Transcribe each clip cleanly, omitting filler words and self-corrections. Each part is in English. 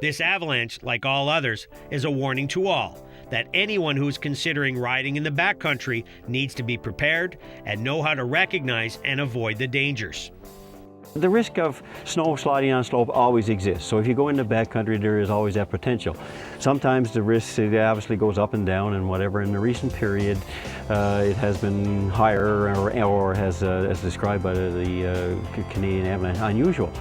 This avalanche, like all others, is a warning to all that anyone who is considering riding in the backcountry needs to be prepared and know how to recognize and avoid the dangers. The risk of snow sliding on slope always exists, so if you go into backcountry there is always that potential. Sometimes the risk obviously goes up and down and whatever. In the recent period it has been higher or has, as described by the Canadian Avalanche, unusual.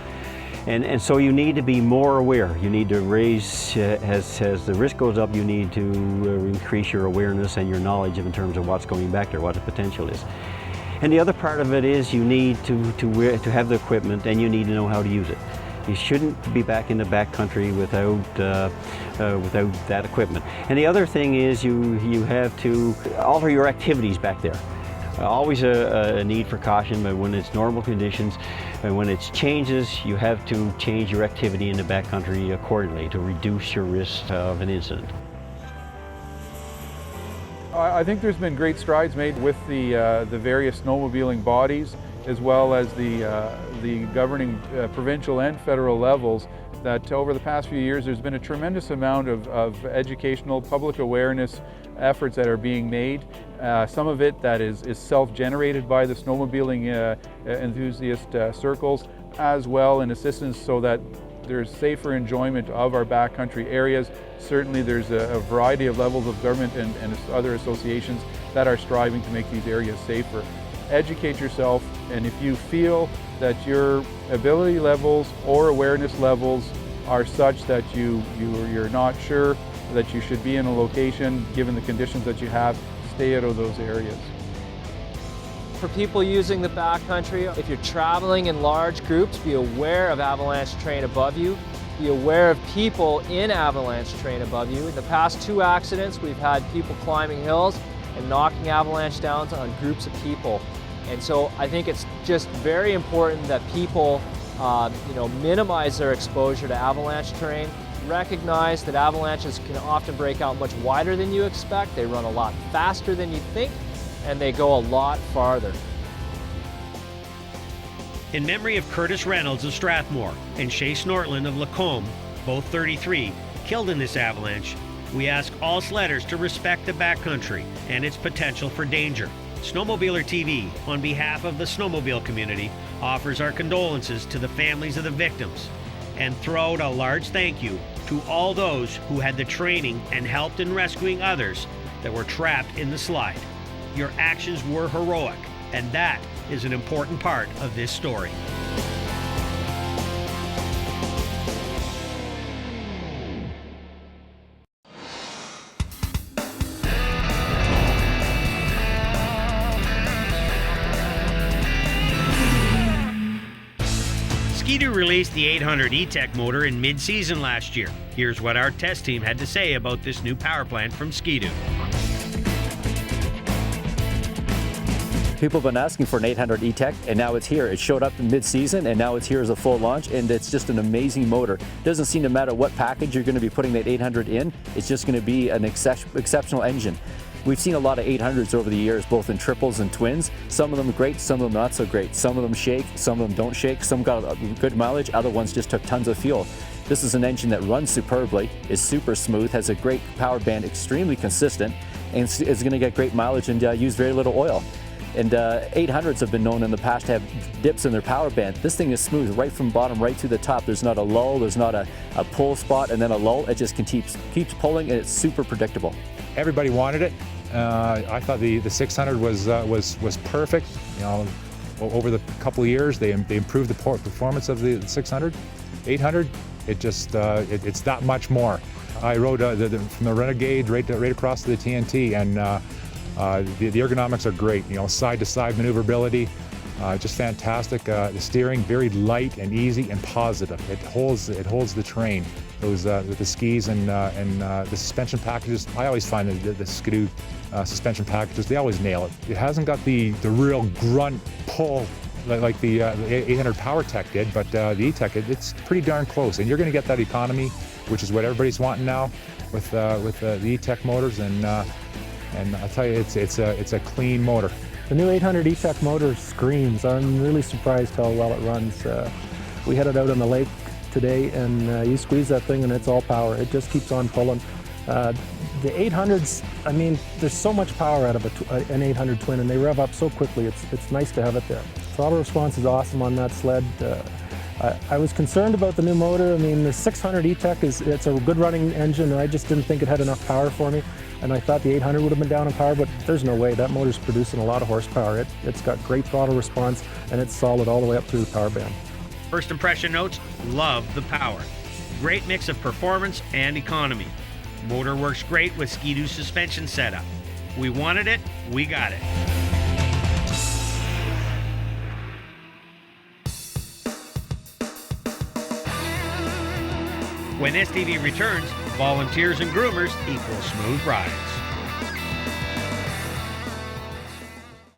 And so you need to be more aware. You need to raise, as the risk goes up, you need to increase your awareness and your knowledge in terms of what's going back there, what the potential is. And the other part of it is you need to have the equipment and you need to know how to use it. You shouldn't be back in the backcountry without that equipment. And the other thing is you have to alter your activities back there. Always a need for caution, but when it's normal conditions and when it's changes, you have to change your activity in the backcountry accordingly to reduce your risk of an incident. I think there's been great strides made with the various snowmobiling bodies, as well as the governing provincial and federal levels, that over the past few years there's been a tremendous amount of educational public awareness efforts that are being made. Some of it that is self-generated by the snowmobiling enthusiast circles, as well in assistance so that there's safer enjoyment of our backcountry areas. Certainly there's a variety of levels of government and other associations that are striving to make these areas safer. Educate yourself, and if you feel that your ability levels or awareness levels are such that you're not sure that you should be in a location given the conditions that you have, stay out of those areas. For people using the backcountry, if you're traveling in large groups, be aware of avalanche terrain above you. Be aware of people in avalanche terrain above you. In the past 2 accidents, we've had people climbing hills and knocking avalanche downs on groups of people. And so I think it's just very important that people minimize their exposure to avalanche terrain. Recognize that avalanches can often break out much wider than you expect. They run a lot faster than you think, and they go a lot farther. In memory of Curtis Reynolds of Strathmore and Shay Snortland of Lacombe, both 33, killed in this avalanche, we ask all sledders to respect the backcountry and its potential for danger. Snowmobiler TV, on behalf of the snowmobile community, offers our condolences to the families of the victims and throw out a large thank you to all those who had the training and helped in rescuing others that were trapped in the slide. Your actions were heroic, and that is an important part of this story. Ski-Doo released the 800 E Tek motor in mid-season last year. Here's what our test team had to say about this new power plant from Ski-Doo. People have been asking for an 800 E Tek, and now it's here. It showed up in mid-season, and now it's here as a full launch, and it's just an amazing motor. It doesn't seem to matter what package you're going to be putting that 800 in, it's just going to be an exceptional engine. We've seen a lot of 800s over the years, both in triples and twins. Some of them great, some of them not so great. Some of them shake, some of them don't shake. Some got good mileage, other ones just took tons of fuel. This is an engine that runs superbly, is super smooth, has a great power band, extremely consistent, and is going to get great mileage and use very little oil. And 800s have been known in the past to have dips in their power band. This thing is smooth right from bottom right to the top. There's not a lull, there's not a pull spot and then a lull. It just keeps pulling, and it's super predictable. Everybody wanted it. I thought the 600 was perfect. You know, over the couple of years, they improved the performance of the 600. 800, it's that much more. I rode from the Renegade right across to the TNT, and the ergonomics are great. You know, side-to-side maneuverability, just fantastic. The steering very light and easy and positive. It holds the terrain. Those the skis and the suspension packages. I always find that the Ski-Doo suspension packages, they always nail it. It hasn't got the real grunt pull like the 800 Power Tech did, but the E Tek, it's pretty darn close. And you're going to get that economy, which is what everybody's wanting now with the E Tek motors. And I'll tell you, it's a clean motor. The new 800 E Tek motor screams. I'm really surprised how well it runs. We had it out on the lake today, and you squeeze that thing and it's all power. It just keeps on pulling. The 800s, I mean, there's so much power out of an 800 twin, and they rev up so quickly. It's nice to have it there. Throttle response is awesome on that sled. I was concerned about the new motor. I mean, the 600 E Tek it's a good running engine, and I just didn't think it had enough power for me. And I thought the 800 would have been down in power, but there's no way. That motor's producing a lot of horsepower. It's got great throttle response, and it's solid all the way up through the power band. First impression notes, love the power. Great mix of performance and economy. Motor works great with Ski-Doo suspension setup. We wanted it, we got it. When STV returns, volunteers and groomers equal smooth rides.